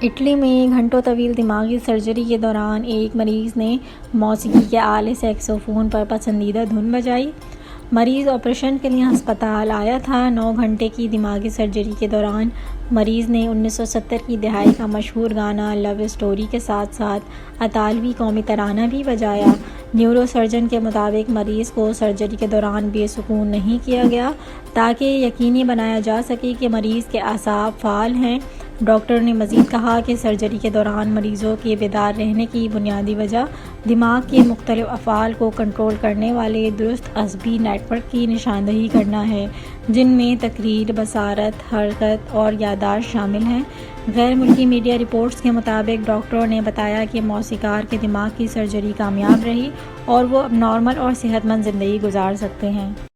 Italy में घंटों तवील दिमागी सर्जरी के दौरान एक मरीज़ ने मौसीकी के आले सैक्सोफोन पर पसंदीदा धुन बजाई। मरीज़ ऑपरेशन के लिए अस्पताल आया था। 9 घंटे की दिमागी सर्जरी के दौरान मरीज़ ने 1970 की दहाई का मशहूर गाना लव स्टोरी के साथ साथ अतालवी कौमी तराना भी बजाया। न्यूरोसर्जन के मुताबिक मरीज़ को सर्जरी के दौरान बेसुकून नहीं किया गया ताकि यकीनी बनाया जा सके कि मरीज़ के आसाब फ़ाल हैं। डॉक्टर ने मज़ीद कहा कि सर्जरी के दौरान मरीज़ों के बेदार रहने की बुनियादी वजह दिमाग के मुख्तलिफ अफ़ाल को कंट्रोल करने वाले दुरुस्त अज़बी नेटवर्क की निशानदही करना है, जिनमें तकरीर, बसारत, हरकत और याददाश्त शामिल हैं। गैर मुल्की मीडिया रिपोर्ट्स के मुताबिक डॉक्टरों ने बताया कि मौसीकार के दिमाग की सर्जरी कामयाब रही और वो अब नॉर्मल और सेहतमंद ज़िंदगी गुजार सकते हैं।